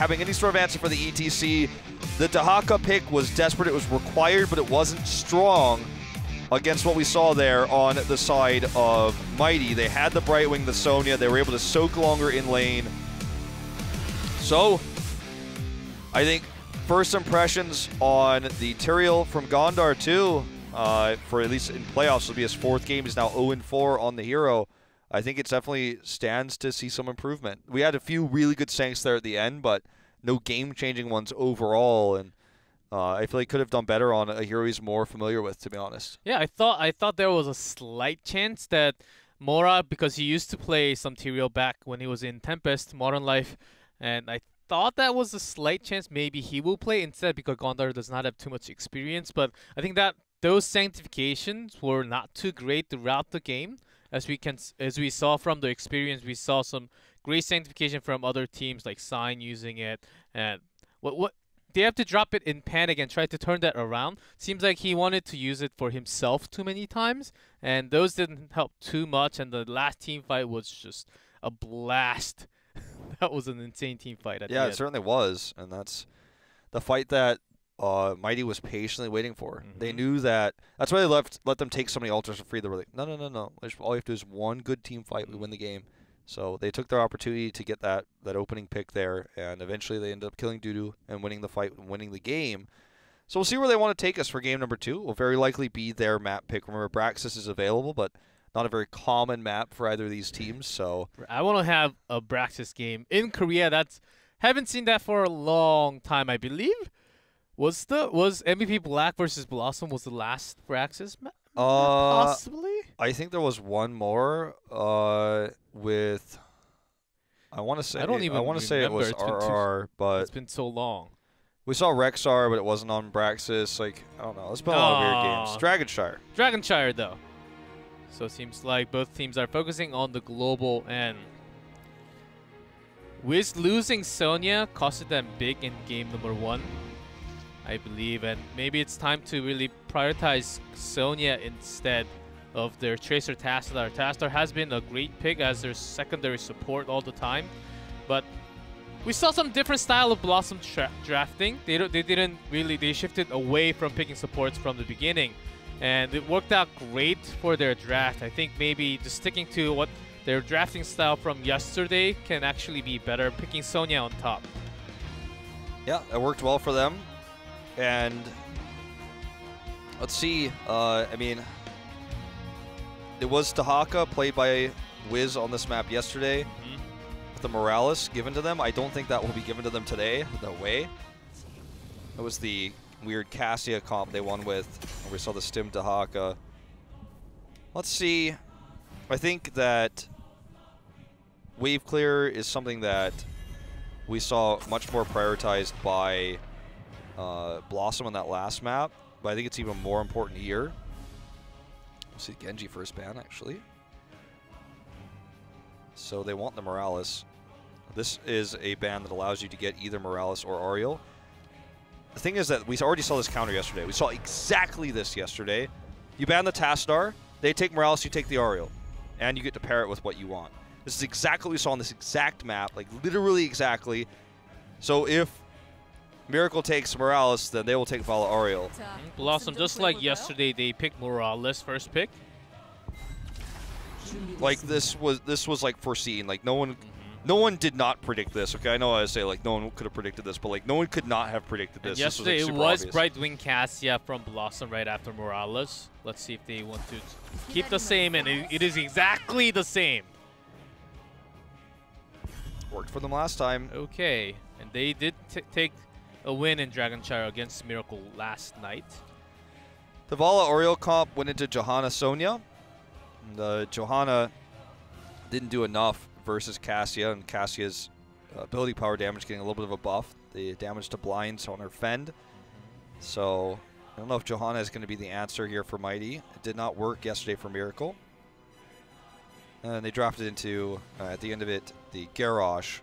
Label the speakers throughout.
Speaker 1: having any sort of answer for the ETC. The Dahaka pick was desperate. It was required, but it wasn't strong against what we saw there on the side of Mighty. They had the Brightwing, the Sonya. They were able to soak longer in lane. So, I think first impressions on the Tyrael from Gondar too, for at least in playoffs, will be his 4th game. He's now 0-4 on the hero. I think it definitely stands to see some improvement. We had a few really good Sanks there at the end, but no game-changing ones overall, and I feel like could have done better on a hero he's more familiar with, to be honest.
Speaker 2: Yeah, I thought there was a slight chance that Mora, because he used to play some Tyrael back when he was in Tempest, Modern Life, and I thought that was a slight chance maybe he will play instead because Gondar does not have too much experience, but I think that those sanctifications were not too great throughout the game. As we saw from the experience, we saw some great sanctification from other teams like Sign using it, and what they have to drop it in Panic and try to turn that around. Seems like he wanted to use it for himself too many times, and those didn't help too much. And the last team fight was just a blast. That was an insane team fight.
Speaker 1: Yeah, it certainly was, and that's the fight that Mighty was patiently waiting for. They knew that. That's why they let them take so many ultras for free. They were like, no. All you have to do is one good team fight. We win the game. So they took their opportunity to get that opening pick there, and eventually they ended up killing Dudu and winning the fight and winning the game. So we'll see where they want to take us for game number 2. Will very likely be their map pick. Remember, Braxis is available, but not a very common map for either of these teams. So
Speaker 2: I want to have a Braxis game in Korea. Haven't seen that for a long time, I believe. Was MVP Black versus BlossoM was the last Braxis map? Possibly?
Speaker 1: I think there was one more with, I want to say it was RR, but
Speaker 2: it's been so long.
Speaker 1: We saw Rexar, but it wasn't on Braxis. Like, I don't know. It's been a lot of weird games.
Speaker 2: Dragonshire, though. So it seems like both teams are focusing on the global end. Wiz losing Sonya costed them big in game number 1. I believe, and maybe it's time to really prioritize Sonya instead of their Tracer Tassadar. Tassadar has been a great pick as their secondary support all the time, but we saw some different style of BlossoM drafting. They shifted away from picking supports from the beginning, and it worked out great for their draft. I think maybe just sticking to what their drafting style from yesterday can actually be better, picking Sonya on top.
Speaker 1: Yeah, it worked well for them. And let's see, I mean, it was Dahaka played by Wiz on this map yesterday with the Morales given to them. I don't think that will be given to them today, no way. It was the weird Cassia comp they won with, where we saw the Stim Dahaka. Let's see, I think that wave clear is something that we saw much more prioritized by BlossoM on that last map, but I think it's even more important here. We'll see Genji first ban, actually. So they want the Morales. This is a ban that allows you to get either Morales or Ariel. The thing is that we already saw this counter yesterday. We saw exactly this yesterday. You ban the Tassadar, they take Morales, you take the Ariel, and you get to pair it with what you want. This is exactly what we saw on this exact map, like literally exactly. So if Miracle takes Morales, then they will take Vala Ariel.
Speaker 2: BlossoM, just like yesterday, they picked Morales first pick.
Speaker 1: Like this was like foreseen. Like no one did not predict this. Okay, I know I say like no one could have predicted this, but like no one could not have predicted this.
Speaker 2: And yesterday
Speaker 1: this was,
Speaker 2: it was Brightwing Cassia from BlossoM right after Morales. Let's see if they want to keep the same, and it is exactly the same.
Speaker 1: Worked for them last time.
Speaker 2: Okay, and they did take a win in Dragonshire against Miracle last night.
Speaker 1: The Vala Oriole comp went into Johanna Sonya. Johanna didn't do enough versus Cassia, and Cassia's ability power damage getting a little bit of a buff. The damage to blinds on her fend. So I don't know if Johanna is going to be the answer here for Mighty. It did not work yesterday for Miracle. And they drafted into, at the end of it, the Garrosh,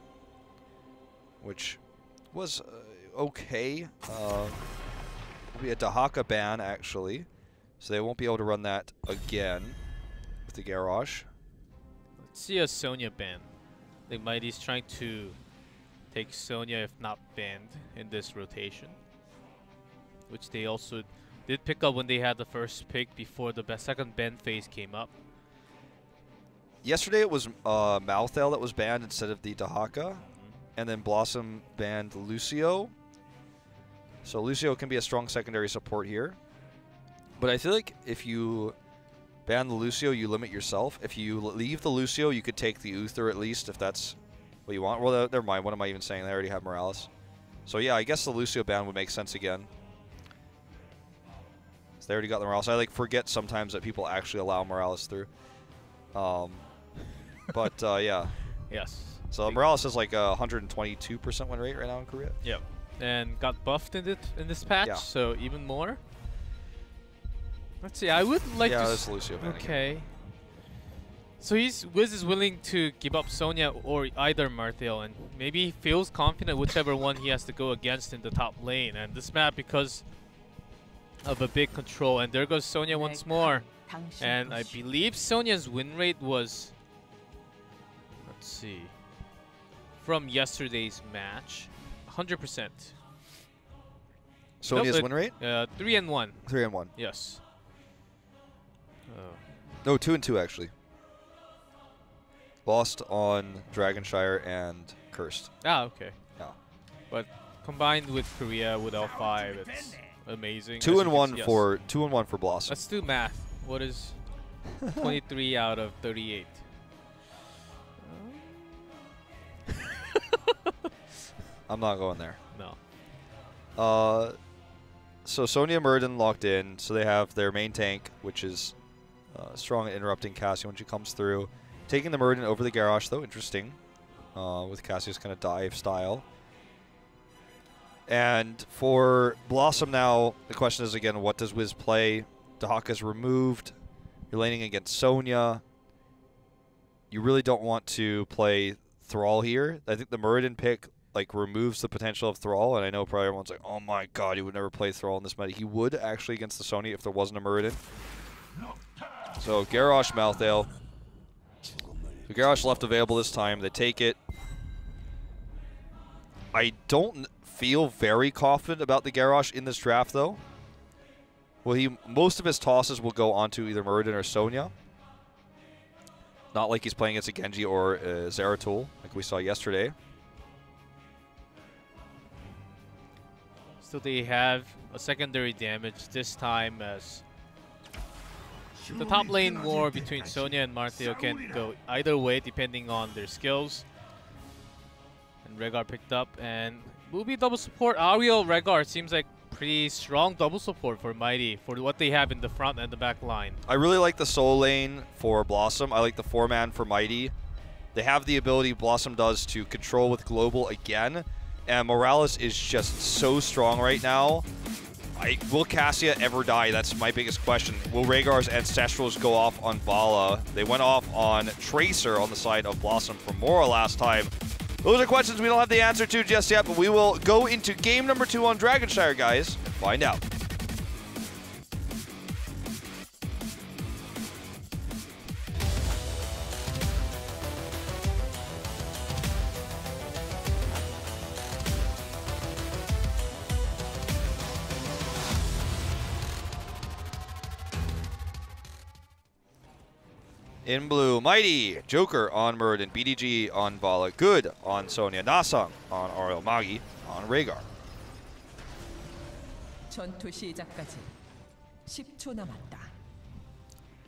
Speaker 1: which was okay. Will be a Dahaka ban, actually. So they won't be able to run that again with the Garrosh.
Speaker 2: Let's see a Sonya ban. I think Mighty's trying to take Sonya if not banned in this rotation, which they also did pick up when they had the first pick before the second ban phase came up.
Speaker 1: Yesterday it was Malthael that was banned instead of the Dahaka, and then BlossoM banned Lucio. So Lucio can be a strong secondary support here. But I feel like if you ban the Lucio, you limit yourself. If you leave the Lucio, you could take the Uther at least, if that's what you want. Well, never mind. What am I even saying? They already have Morales. So yeah, I guess the Lucio ban would make sense again. So they already got the Morales. I like forget sometimes that people actually allow Morales through. But yeah.
Speaker 2: Yes.
Speaker 1: So Morales is like a 122% win rate right now in Korea.
Speaker 2: Yep. And got buffed in this patch,
Speaker 1: Yeah.
Speaker 2: so even more. Let's see. I would like to.
Speaker 1: Yeah, that's Lucio ban
Speaker 2: Okay.
Speaker 1: again.
Speaker 2: So Wiz is willing to give up Sonya or either Marthael, and maybe he feels confident whichever one he has to go against in the top lane. And this map, because of a big control, and there goes Sonya once more. And I believe Sonya's win rate was, let's see, from yesterday's match, 100%.
Speaker 1: Sonya's
Speaker 2: Nope,
Speaker 1: win rate?
Speaker 2: 3-1.
Speaker 1: 3-1.
Speaker 2: Yes.
Speaker 1: No, 2-2 actually. Lost on Dragonshire and Cursed.
Speaker 2: Ah, okay.
Speaker 1: Yeah.
Speaker 2: But combined with Korea with L5, it's amazing.
Speaker 1: 2-1
Speaker 2: yes.
Speaker 1: for BlossoM.
Speaker 2: Let's do math. What is 23 out of 38?
Speaker 1: I'm not going there.
Speaker 2: No.
Speaker 1: So Sonya Muradin locked in, so they have their main tank, which is strong at interrupting Cassia when she comes through. Taking the Muradin over the Garrosh, though, interesting, with Cassia's kind of dive style. And for BlossoM now, the question is again, what does Wiz play? Dahaka's removed. You're laning against Sonya. You really don't want to play Thrall here. I think the Muradin pick like removes the potential of Thrall, and I know probably everyone's like, oh my god, he would never play Thrall in this meta. He would actually against the Sonya if there wasn't a Muradin. So Garrosh, Malthael. So Garrosh left available this time. They take it. I don't feel very confident about the Garrosh in this draft, though. Well, most of his tosses will go onto either Muradin or Sonya. Not like he's playing against a Genji or a Zeratul, like we saw yesterday.
Speaker 2: So they have a secondary damage this time, as the top lane war between Sonya and Marthael can go either way depending on their skills. And Rehgar picked up, and will be double support. Ariel Rehgar seems like pretty strong double support for Mighty for what they have in the front and the back line.
Speaker 1: I really like the soul lane for BlossoM. I like the 4-man for Mighty. They have the ability BlossoM does to control with global again, and Morales is just so strong right now. Will Cassia ever die? That's my biggest question. Will Rehgar's Ancestrals go off on Vala? They went off on Tracer on the side of BlossoM for Mora last time. Those are questions we don't have the answer to just yet, but we will go into game number 2 on Dragonshire, guys, and find out. In blue, Mighty, Joker on Muradin, BDG on Vala, Good on Sonya, Nasang on Ariel, Magi on Rehgar.
Speaker 3: 전투 시작까지 10초 남았다.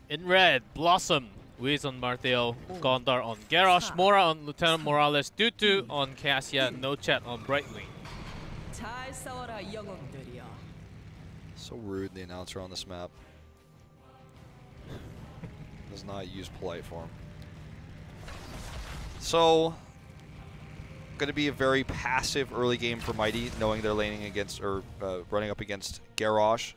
Speaker 2: In red, BlossoM, Wiz on Marthael, Gondar on Garrosh, Mora on Lieutenant Morales, Tutu on Cassia, No Chat on Brightwing.
Speaker 3: 잘 싸워라 영웅들이여.
Speaker 1: So rude, the announcer on this map. Does not use polite form. So, going to be a very passive early game for Mighty, knowing they're laning against, or running up against Garrosh.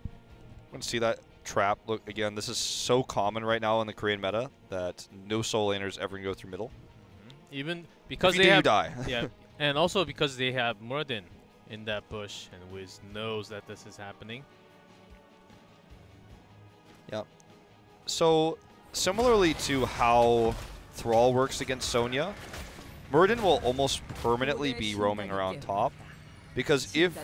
Speaker 1: I'm going to see that trap. Look, again, this is so common right now in the Korean meta that no soul laners ever can go through middle.
Speaker 2: Even because
Speaker 1: if you
Speaker 2: they
Speaker 1: do,
Speaker 2: have,
Speaker 1: you die.
Speaker 2: yeah, and also because they have Muradin in that bush, and Wiz knows that this is happening.
Speaker 1: Yeah. So, similarly to how Thrall works against Sonya, Muradin will almost permanently be roaming around top, because if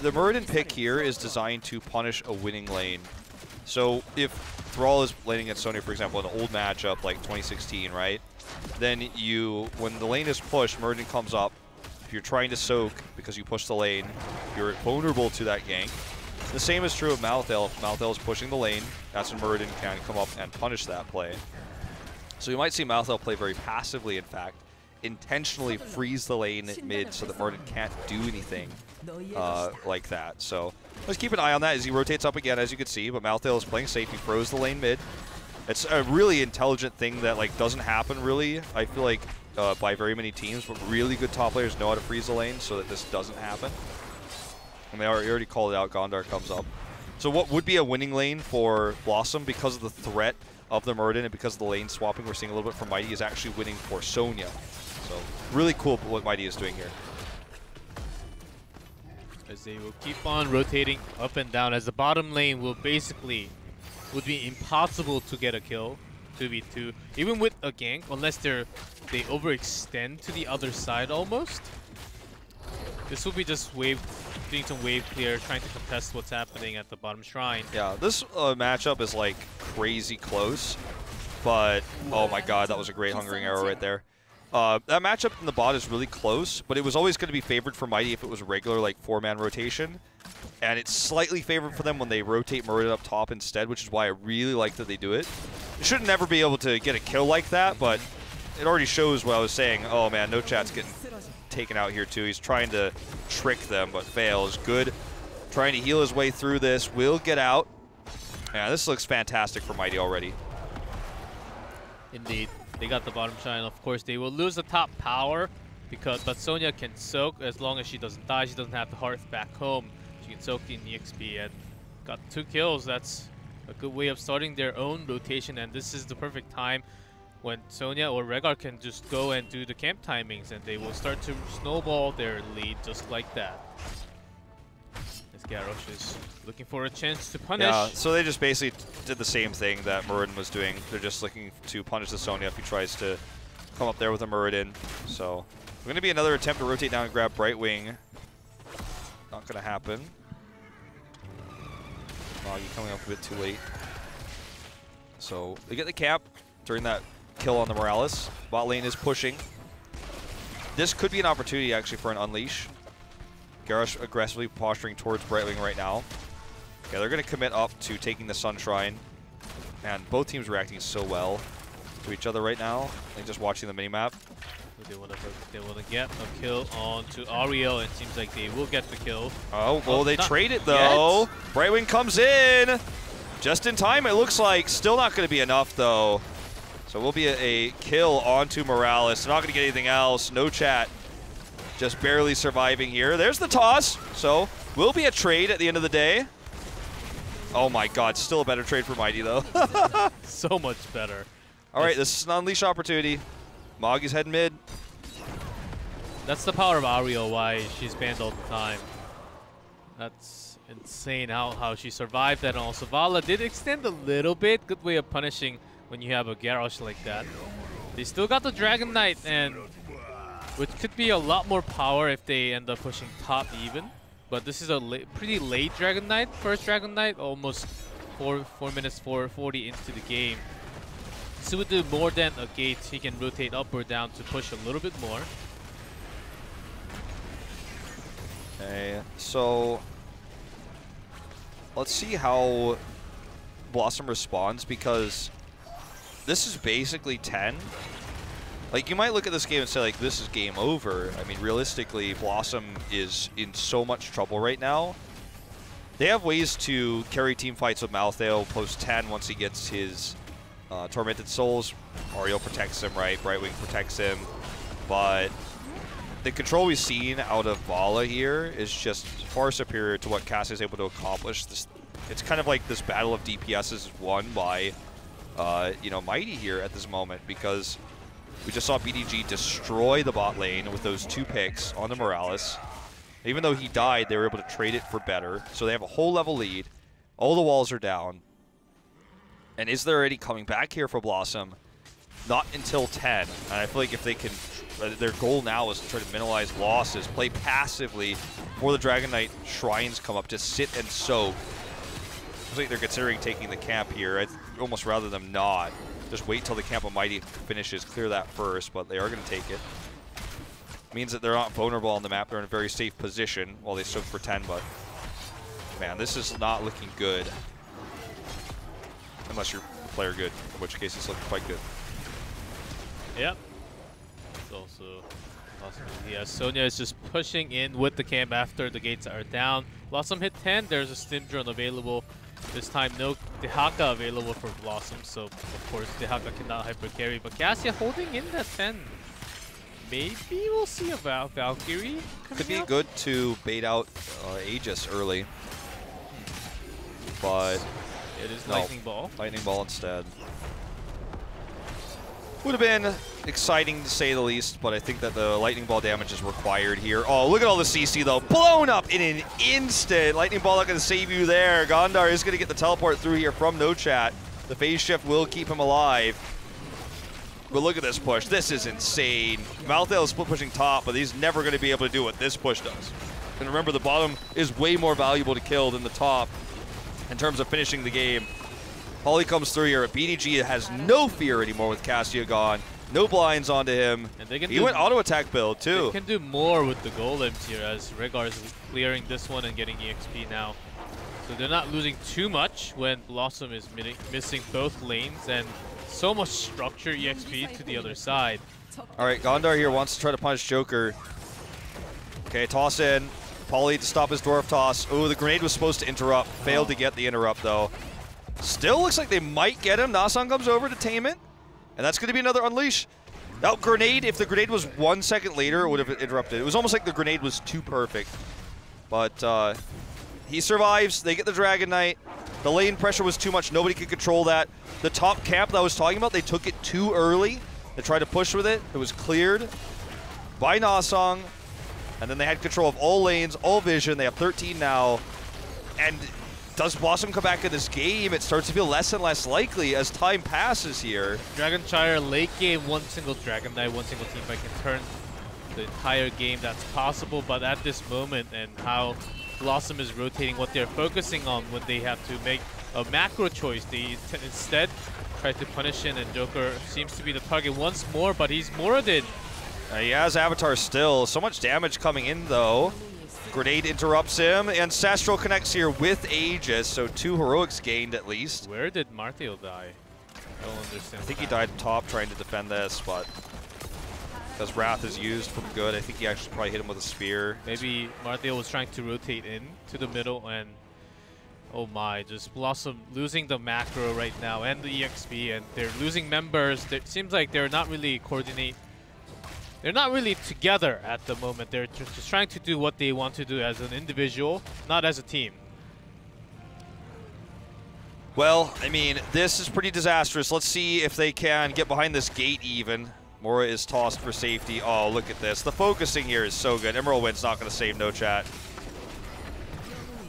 Speaker 1: the Muradin pick here is designed to punish a winning lane. So if Thrall is laning against Sonya, for example, in an old matchup like 2016, right? Then when the lane is pushed, Muradin comes up. If you're trying to soak because you push the lane, you're vulnerable to that gank. The same is true of Malthael. If Malthael is pushing the lane, that's when Muradin can come up and punish that play. So you might see Malthael play very passively, in fact, intentionally freeze the lane at mid so that Muradin can't do anything like that. So let's keep an eye on that as he rotates up again, as you can see. But Malthael is playing safe. He froze the lane mid. It's a really intelligent thing that doesn't happen really, I feel like, by very many teams. But really good top players know how to freeze the lane so that this doesn't happen. And they already called it out. Gondar comes up. So what would be a winning lane for BlossoM, because of the threat of the Muradin and because of the lane swapping we're seeing a little bit from Mighty, is actually winning for Sonya. So really cool what Mighty is doing here.
Speaker 2: As they will keep on rotating up and down, as the bottom lane would be impossible to get a kill, 2v2, even with a gank, unless they overextend to the other side almost. This will be just doing some wave clear, trying to contest what's happening at the bottom shrine.
Speaker 1: Yeah, this matchup is crazy close, but oh my god, that was a great hungering arrow right there. That matchup in the bot is really close, but it was always going to be favored for Mighty if it was regular 4-man rotation. And it's slightly favored for them when they rotate Muradin up top instead, which is why I really like that they do it. You should never be able to get a kill like that, but it already shows what I was saying. Oh man, No Chat's getting taken out here too. He's trying to trick them, but fails. Good. Trying to heal his way through this. Will get out. Yeah, this looks fantastic for Mighty already.
Speaker 2: Indeed. They got the bottom shrine. Of course, they will lose the top power, but Sonya can soak as long as she doesn't die. She doesn't have the hearth back home. She can soak in the XP and got 2 kills. That's a good way of starting their own rotation, and this is the perfect time when Sonya or Rehgar can just go and do the camp timings, and they will start to snowball their lead just like that. As Garrosh is looking for a chance to punish.
Speaker 1: Yeah, so they just basically did the same thing that Muradin was doing. They're just looking to punish the Sonya if he tries to come up there with a Muradin. So going to be another attempt to rotate down and grab Brightwing. Not going to happen. Moggy coming up a bit too late. So they get the cap during that kill on the Morales. Bot lane is pushing. This could be an opportunity actually for an unleash. Garrosh aggressively posturing towards Brightwing right now. Yeah, they're going to commit up to taking the Sun Shrine. And both teams reacting so well to each other right now. Like just watching the minimap.
Speaker 2: They want to get a kill onto Ariel, and it seems like they will get the kill.
Speaker 1: Oh, well, they trade it though.
Speaker 2: Yet.
Speaker 1: Brightwing comes in. Just in time, it looks like. Still not going to be enough though. So will be a kill onto Morales. They're not going to get anything else. No Chat. Just barely surviving here. There's the toss. So will be a trade at the end of the day. Oh my god, still a better trade for Mighty though.
Speaker 2: So much better.
Speaker 1: All right, this is an unleash opportunity. Moggy's heading mid.
Speaker 2: That's the power of Ariel, why she's banned all the time. That's insane how she survived that. And also Vala did extend a little bit. Good way of punishing when you have a Garrosh like that. They still got the Dragon Knight, and which could be a lot more power if they end up pushing top even. But this is a pretty late Dragon Knight. First Dragon Knight, almost 4 minutes 4:40 into the game. So with do more than a gate, he can rotate up or down to push a little bit more.
Speaker 1: Okay, so let's see how BlossoM responds, because this is basically 10. Like, you might look at this game and say, this is game over. I mean, realistically, BlossoM is in so much trouble right now. They have ways to carry team fights with Malthael post 10 once he gets his Tormented Souls. Ariel protects him, right? Brightwing protects him. But the control we've seen out of Vala here is just far superior to what Cassie is able to accomplish. It's kind of like this battle of DPS is won by, Mighty here at this moment, because we just saw BDG destroy the bot lane with those 2 picks on the Morales. Even though he died, they were able to trade it for better. So they have a whole level lead. All the walls are down. And is there any coming back here for BlossoM? Not until 10. And I feel like if they can their goal now is to try to minimize losses, play passively before the Dragon Knight shrines come up, just sit and soak. Looks like they're considering taking the camp here. I'd almost rather them not. Just wait till the Camp of Mighty finishes, clear that first, but they are going to take it. Means that they're not vulnerable on the map. They're in a very safe position while they soak for 10, but man, this is not looking good. Unless you're player good, in which case it's looking quite good.
Speaker 2: Yep. It's also awesome. Yeah, Sonya is just pushing in with the camp after the gates are down. BlossoM hit 10. There's a Stim Drone available. This time, no Dehaka available for BlossoM, so of course Dehaka cannot hyper carry. But Cassia holding in that 10. Maybe we'll see about Valkyrie.
Speaker 1: Could be good to bait out Aegis early, but
Speaker 2: it is
Speaker 1: no,
Speaker 2: Lightning Ball.
Speaker 1: Lightning Ball instead. Would have been exciting to say the least, but I think that the Lightning Ball damage is required here. Oh, look at all the CC though. Blown up in an instant. Lightning Ball not going to save you there. Gondar is going to get the teleport through here from No Chat. The phase shift will keep him alive. But look at this push. This is insane. Malthael is split pushing top, but he's never going to be able to do what this push does. And remember, the bottom is way more valuable to kill than the top in terms of finishing the game. Holly comes through here. BDG has no fear anymore with Cassia gone. No blinds onto him.
Speaker 2: And they can
Speaker 1: he went auto attack build too.
Speaker 2: They can do more with the golems here as Rhaegar is clearing this one and getting EXP now. So they're not losing too much when BlossoM is missing both lanes and so much structure EXP to the other side.
Speaker 1: All right, Gondar here wants to try to punish Joker. Okay, toss in. Paulie to stop his dwarf toss. Oh, the grenade was supposed to interrupt. Failed to get the interrupt though. Still looks like they might get him. Nasan comes over to tame it. And that's going to be another unleash. Now, grenade, if the grenade was 1 second later, it would have interrupted. It was almost like the grenade was too perfect. But he survives. They get the Dragon Knight. The lane pressure was too much. Nobody could control that. The top camp that I was talking about, they took it too early. They tried to push with it. It was cleared by Nasong. And then they had control of all lanes, all vision. They have 13 now. And does BlossoM come back in this game? It starts to feel less and less likely as time passes here.
Speaker 2: Dragonshire late game, one single Dragon Knight, one single team fight can turn the entire game. That's possible, but at this moment and how BlossoM is rotating what they're focusing on when they have to make a macro choice, they instead try to punish in, and Joker seems to be the target once more, but he's Moradin.
Speaker 1: He has Avatar still. So much damage coming in though. Grenade interrupts him, and Sastral connects here with Aegis, so 2 heroics gained at least.
Speaker 2: Where did Marthael die? I don't understand.
Speaker 1: I think he died top trying to defend this, but because Wrath is used from good, I think he actually probably hit him with a spear.
Speaker 2: Maybe Marthael was trying to rotate in to the middle, and oh my, just BlossoM losing the macro right now and the EXP, and they're losing members. It seems like they're not really They're not really together at the moment. They're just trying to do what they want to do as an individual, not as a team.
Speaker 1: Well, I mean, this is pretty disastrous. Let's see if they can get behind this gate even. Mora is tossed for safety. Oh, look at this. The focusing here is so good. Emerald Wind's not going to save No Chat.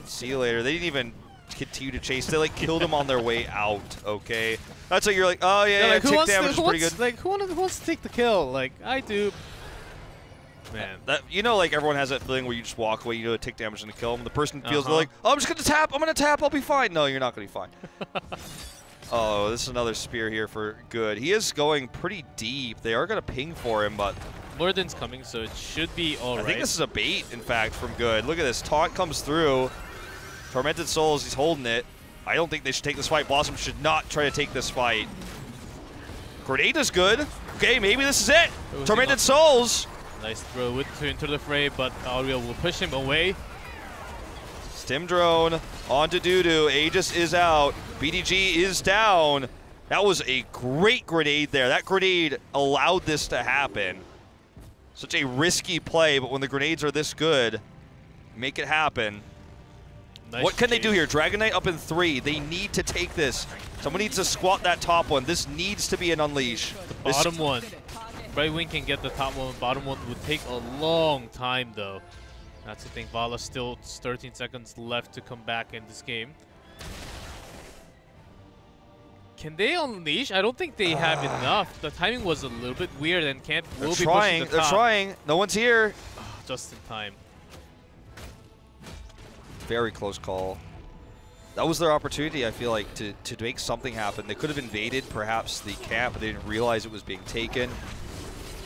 Speaker 1: See you later. They didn't even continue to chase. They like killed him on their way out, okay? That's like, you're like, oh yeah,
Speaker 2: like,
Speaker 1: tick damage is pretty good.
Speaker 2: Like, who wants to take the kill? Like, I do. Man.
Speaker 1: You know, like everyone has that feeling where you just walk away, you know, take damage and kill them. The person feels like, oh, I'm just going to tap, I'll be fine. No, you're not going to be fine. Oh, this is another spear here for good. He is going pretty deep. They are going to ping for him, but
Speaker 2: Moradin's coming, so it should be all right.
Speaker 1: I think this is a bait, in fact, from good. Look at this. Taunt comes through. Tormented Souls, he's holding it. I don't think they should take this fight. BlossoM should not try to take this fight. Grenade is good. Okay, maybe this is it. Tormented Souls.
Speaker 2: Nice throw into the fray, but Auriel will push him away.
Speaker 1: Stim drone onto Dudu. Aegis is out. BDG is down. That was a great grenade there. That grenade allowed this to happen. Such a risky play, but when the grenades are this good, make it happen. Nice. What can they do here? Dragon Knight up in 3. They need to take this. Someone needs to squat that top one. This needs to be an unleash.
Speaker 2: The bottom one. Right wing can get the top one. Bottom one would take a long time, though. That's the thing. Vala still 13 seconds left to come back in this game. Can they unleash? I don't think they have enough. The timing was a little bit weird, and Camp will be
Speaker 1: trying.
Speaker 2: pushing the top.
Speaker 1: They're trying. No one's here.
Speaker 2: Just in time.
Speaker 1: Very close call. That was their opportunity, I feel like, to make something happen. They could have invaded, perhaps, the camp, but they didn't realize it was being taken.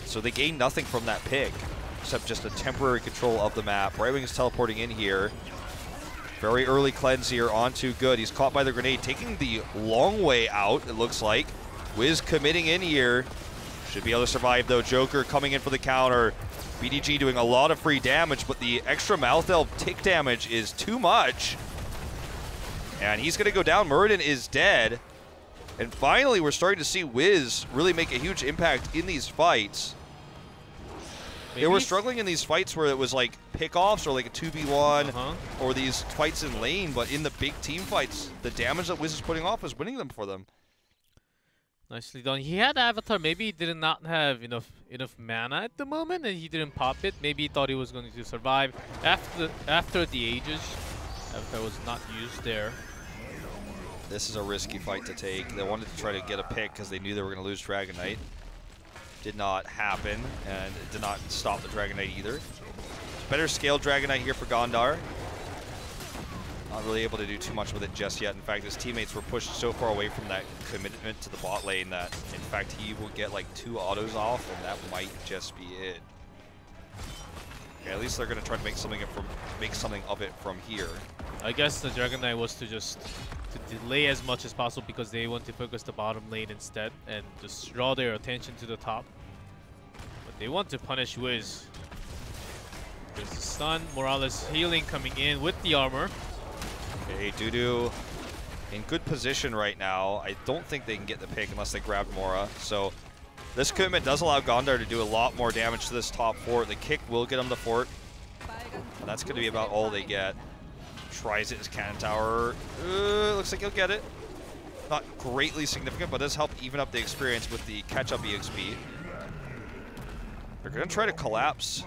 Speaker 1: So they gained nothing from that pick, except just a temporary control of the map. Right Wing is teleporting in here. Very early cleanse here onto Good. He's caught by the grenade, taking the long way out, it looks like. Wiz committing in here. Should be able to survive, though. Joker coming in for the counter. BDG doing a lot of free damage, but the extra mouth elf tick damage is too much. And he's going to go down. Muradin is dead. And finally, we're starting to see Wiz really make a huge impact in these fights. They were struggling in these fights where it was like pickoffs or like a 2v1 or these fights in lane, but in the big team fights, the damage that Wiz is putting off is winning them for them.
Speaker 2: Nicely done. He had Avatar. Maybe he did not have enough mana at the moment, and he didn't pop it. Maybe he thought he was going to survive. After the Aegis, Avatar was not used there.
Speaker 1: This is a risky fight to take. They wanted to try to get a pick because they knew they were going to lose Dragon Knight. Did not happen, and it did not stop the Dragon Knight either. Better scale Dragon Knight here for Gondar. Not really able to do too much with it just yet. In fact, his teammates were pushed so far away from that commitment to the bot lane that, in fact, he will get like 2 autos off, and that might just be it. Okay, at least they're going to try to make something of it from here.
Speaker 2: I guess the Dragon Knight was to just delay as much as possible because they want to focus the bottom lane instead and just draw their attention to the top. But they want to punish Wiz. There's the stun, Morales healing coming in with the armor.
Speaker 1: Okay, Dudu in good position right now. I don't think they can get the pick unless they grab Mora. So this commitment does allow Gondar to do a lot more damage to this top fort. The kick will get them the fort. And that's going to be about all they get. Tries it as cannon tower. Looks like he'll get it. Not greatly significant, but does help even up the experience with the catch-up EXP. They're going to try to collapse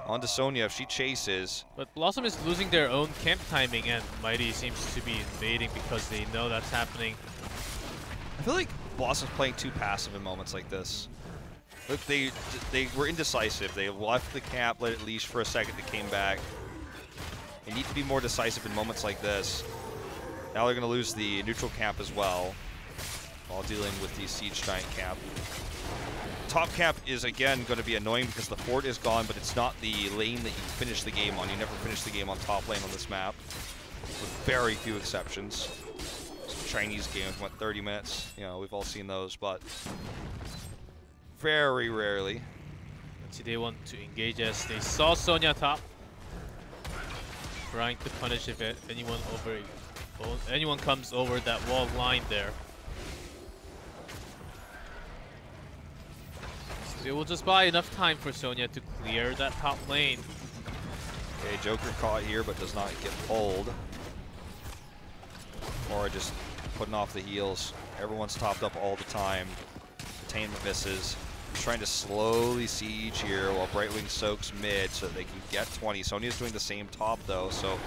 Speaker 1: onto Sonya if she chases.
Speaker 2: But BlossoM is losing their own camp timing, and Mighty seems to be invading because they know that's happening.
Speaker 1: I feel like BlossoM's playing too passive in moments like this. Look, they were indecisive. They left the camp, let it leash for a second, they came back. They need to be more decisive in moments like this. Now they're going to lose the neutral camp as well, while dealing with the siege giant camp. Top camp is again going to be annoying because the fort is gone, but it's not the lane that you finish the game on. You never finish the game on top lane on this map, with very few exceptions. Some Chinese games went 30 minutes. You know, we've all seen those, but very rarely.
Speaker 2: See, they want to engage as they saw Sonya top. Trying to punish if anyone comes over that wall line there. So they will just buy enough time for Sonya to clear that top lane.
Speaker 1: Okay, Joker caught here but does not get pulled. Or just putting off the heals. Everyone's topped up all the time. Containment misses. Trying to slowly siege here while Brightwing soaks mid so that they can get 20. Sonya's doing the same top though, so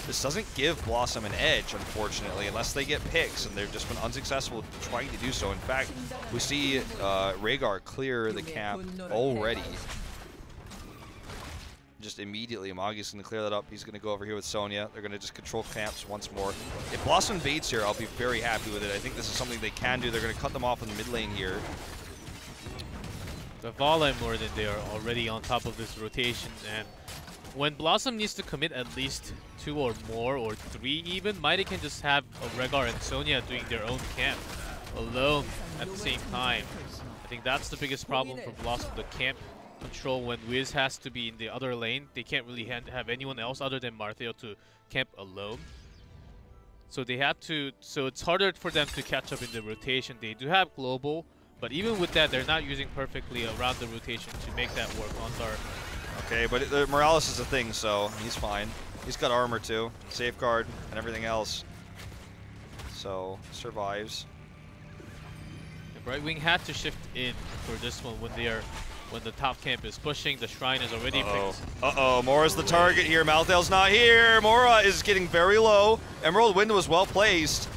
Speaker 1: this doesn't give BlossoM an edge, unfortunately, unless they get picks, and they've just been unsuccessful trying to do so. In fact, we see Rhaegar clear the camp already. Just immediately, Magi's going to clear that up. He's going to go over here with Sonya. They're going to just control camps once more. If BlossoM invades here, I'll be very happy with it. I think this is something they can do. They're going to cut them off in the mid lane here.
Speaker 2: The Vala more than they are already on top of this rotation, and when BlossoM needs to commit at least 2 or more, or 3 even, Mighty can just have Rhaegar and Sonya doing their own camp alone at the same time. I think that's the biggest problem for BlossoM, the camp control. When Wiz has to be in the other lane, they can't really have anyone else other than Martheo to camp alone. So they have to, so it's harder for them to catch up in the rotation. They do have global, but even with that, they're not using perfectly around the rotation to make that work on Dark.
Speaker 1: Okay, but Morales is a thing, so he's fine. He's got armor too, safeguard, and everything else. So, survives.
Speaker 2: The Brightwing had to shift in for this one when the top camp is pushing. The shrine is already picked.
Speaker 1: Mora's the target here. Malthael's not here. Mora is getting very low. Emerald Wind was well placed.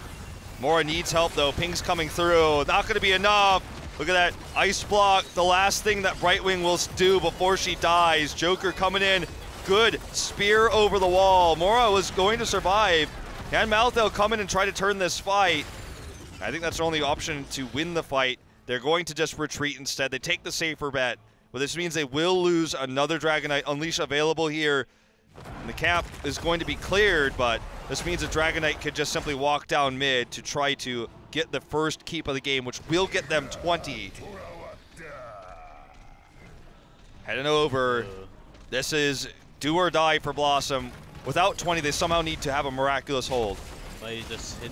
Speaker 1: Mora needs help though. Ping's coming through. Not going to be enough. Look at that ice block. The last thing that Brightwing will do before she dies. Joker coming in. Good spear over the wall. Mora was going to survive. Can Malthel come in and try to turn this fight? I think that's the only option to win the fight. They're going to just retreat instead. They take the safer bet. But this means they will lose another Dragon Knight Unleash available here. And the cap is going to be cleared, but this means a Dragon Knight could just simply walk down mid to try to get the first keep of the game, which will get them 20. Heading over. This is do or die for BlossoM. Without 20, they somehow need to have a miraculous hold.
Speaker 2: But he just hit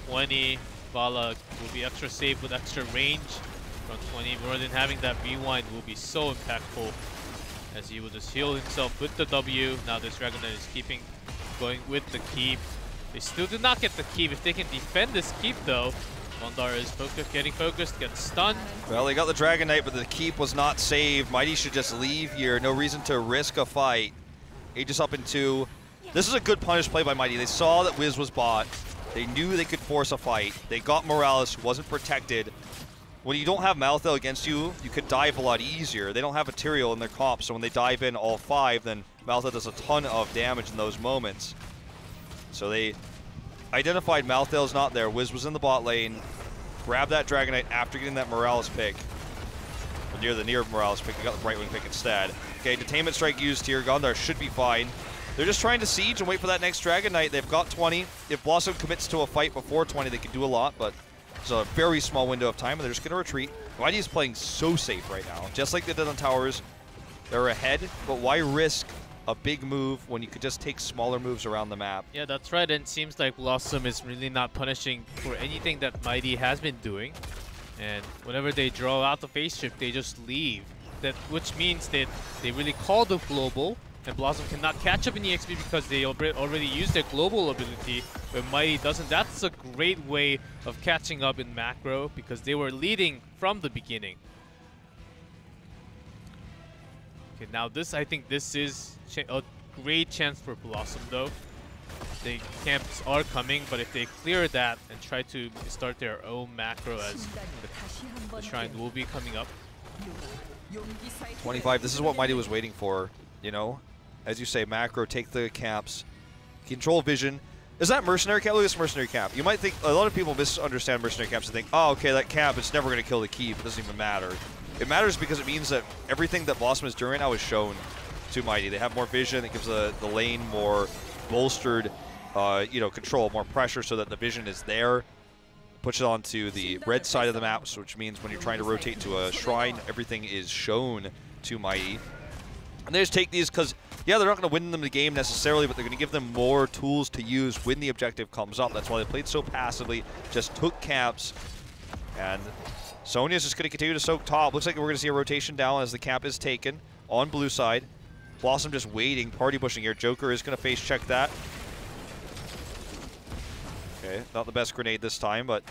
Speaker 2: 20. Vala will be extra safe with extra range from 20. More than having that rewind will be so impactful, as he will just heal himself with the W. Now this Dragon Knight is going with the keep. They still do not get the keep. If they can defend this keep though, Mondar is getting focused, gets stunned.
Speaker 1: Well, they got the Dragon Knight, but the keep was not saved. Mighty should just leave here. No reason to risk a fight. Aegis up in 2. This is a good punish play by Mighty. They saw that Wiz was bought. They knew they could force a fight. They got Morales, who wasn't protected. When you don't have Malthel against you, you could dive a lot easier. They don't have Material in their comp, so when they dive in all 5, then Malthel does a ton of damage in those moments. So they identified Malthel's not there. Wiz was in the bot lane. Grabbed that Dragon Knight after getting that Morales pick. Near the Morales pick, they got the Brightwing pick instead. Okay, Detainment Strike used here. Gondar should be fine. They're just trying to siege and wait for that next Dragon Knight. They've got 20. If BlossoM commits to a fight before 20, they can do a lot, but it's a very small window of time, and they're just going to retreat. YD is playing so safe right now. Just like they did on towers, they're ahead, but why risk a big move when you could just take smaller moves around the map?
Speaker 2: Yeah, that's right, and it seems like BlossoM is really not punishing for anything that Mighty has been doing. And whenever they draw out the phase shift, they just leave. Which means that they really call the global, and BlossoM cannot catch up in EXP because they already used their global ability, but Mighty doesn't. That's a great way of catching up in macro because they were leading from the beginning. Okay, now I think this is a great chance for BlossoM though. The camps are coming, but if they clear that and try to start their own macro, as the shrine will be coming up.
Speaker 1: 25, this is what Mighty was waiting for, you know? As you say, macro, take the caps, control vision. Is that mercenary cap? Look at this mercenary cap. You might think, a lot of people misunderstand mercenary caps and think, oh, okay, that cap, it's never going to kill the keep. It doesn't even matter. It matters because it means that everything that BlossoM is doing right now is shown to Mighty. They have more vision. It gives the lane more bolstered control, more pressure so that the vision is there. Push it onto the red side of the map, which means when you're trying to rotate to a shrine, everything is shown to Mighty. And they just take these because, yeah, they're not going to win them the game necessarily, but they're going to give them more tools to use when the objective comes up. That's why they played so passively, just took caps. And Sonya's just going to continue to soak top. Looks like we're going to see a rotation down as the cap is taken on blue side. BlossoM just waiting, party pushing here. Joker is going to face check that. Okay, not the best grenade this time, but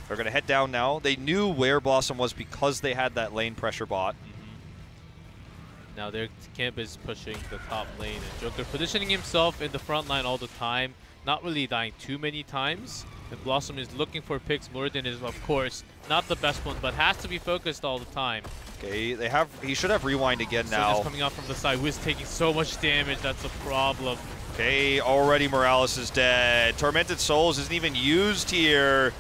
Speaker 1: they're going to head down now. They knew where BlossoM was because they had that lane pressure bot.
Speaker 2: Now their camp is pushing the top lane, and Joker positioning himself in the front line all the time, not really dying too many times. And BlossoM is looking for picks. Muradin is, of course, not the best one, but has to be focused all the time.
Speaker 1: Okay, he should have rewind again now.
Speaker 2: Just coming out from the side. Wiz taking so much damage, that's a problem.
Speaker 1: Okay, already Morales is dead. Tormented Souls isn't even used here.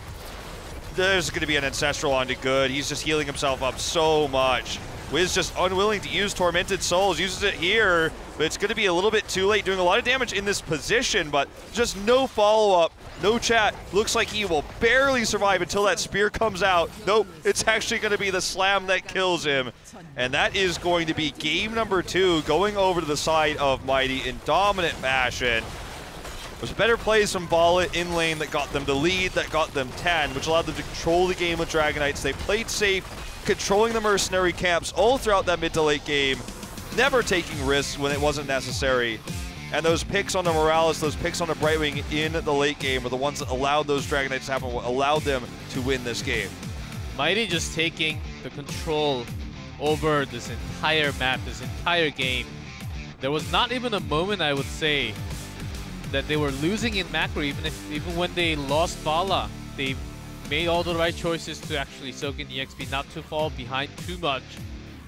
Speaker 1: There's going to be an Ancestral onto good. He's just healing himself up so much. Wiz just unwilling to use Tormented Souls, uses it here, but it's going to be a little bit too late, doing a lot of damage in this position, but just no follow-up, no chat. Looks like he will barely survive until that spear comes out. Nope, it's actually going to be the slam that kills him, and that is going to be game number 2, going over to the side of Mighty in dominant fashion. It was better plays from Vala in lane that got them the lead, that got them 10, which allowed them to control the game with Dragon Knights. They played safe, controlling the mercenary camps all throughout that mid to late game, never taking risks when it wasn't necessary. And those picks on the Morales, those picks on the Brightwing in the late game are the ones that allowed those Dragon Knights to happen, what allowed them to win this game.
Speaker 2: Mighty just taking the control over this entire map, this entire game. There was not even a moment, I would say, that they were losing in macro, even when they lost Bala, they made all the right choices to actually soak in the XP, not to fall behind too much.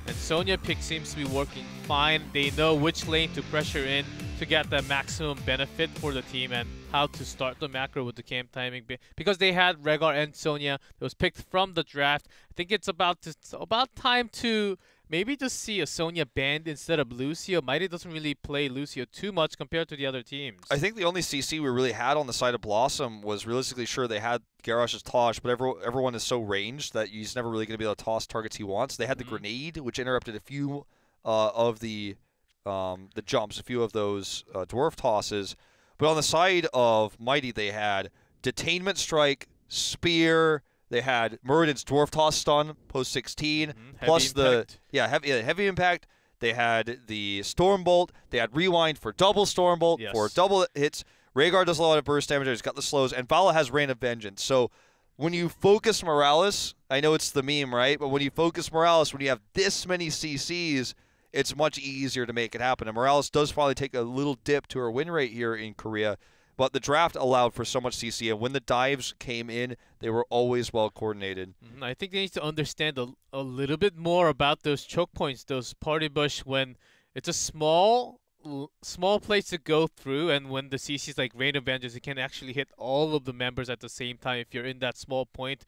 Speaker 2: And Sonya pick seems to be working fine. They know which lane to pressure in to get the maximum benefit for the team and how to start the macro with the camp timing. Because they had Rhaegar and Sonya that was picked from the draft. I think it's about time to maybe just see a Sonya banned instead of Lucio. Mighty doesn't really play Lucio too much compared to the other teams.
Speaker 1: I think the only CC we really had on the side of BlossoM was realistically, sure, they had Garrosh's Tosh, but everyone is so ranged that he's never really going to be able to toss targets he wants. They had the grenade, which interrupted a few of the jumps, a few of those dwarf tosses. But on the side of Mighty, they had Detainment Strike, Spear. They had Muradin's Dwarf Toss stun post 16, plus heavy impact. They had the Stormbolt. They had Rewind for double Stormbolt for double hits. Rhaegar does a lot of burst damage. He's got the slows, and Vala has Rain of Vengeance. So when you focus Morales, I know it's the meme, right? But when you focus Morales, when you have this many CCs, it's much easier to make it happen. And Morales does probably take a little dip to her win rate here in Korea. But the draft allowed for so much CC, and when the dives came in, they were always well coordinated.
Speaker 2: I think they need to understand a little bit more about those choke points, those party bush, when it's a small place to go through, and when the CC's like Rain of Vengeance, you can actually hit all of the members at the same time if you're in that small point.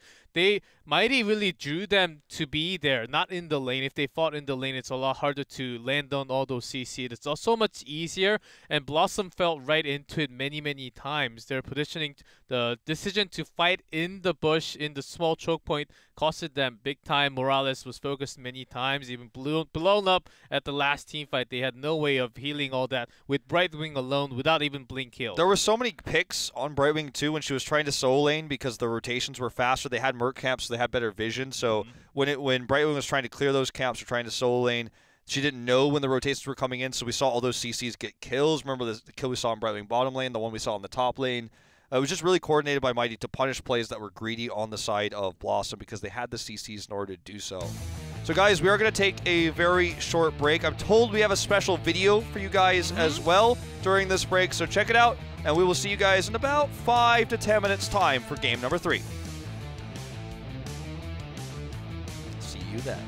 Speaker 2: Mighty really drew them to be there, not in the lane. If they fought in the lane, it's a lot harder to land on all those CC. It's also much easier, and BlossoM fell right into it many times. Their positioning, the decision to fight in the bush, in the small choke point, costed them big time. Morales was focused many times, even blown up at the last team fight. They had no way of healing all that with Brightwing alone without even blink heal.
Speaker 1: There were so many picks on Brightwing too when she was trying to solo lane because the rotations were faster. They had Merc camps, so they had better vision. So when Brightwing was trying to clear those camps or trying to solo lane, she didn't know when the rotations were coming in, so we saw all those CCs get kills. Remember the kill we saw in Brightwing bottom lane, the one we saw in the top lane. It was just really coordinated by Mighty to punish plays that were greedy on the side of BlossoM because they had the CCs in order to do so. So guys, we are going to take a very short break. I'm told we have a special video for you guys as well during this break, so check it out, and we will see you guys in about 5 to 10 minutes time for game number 3. See you then.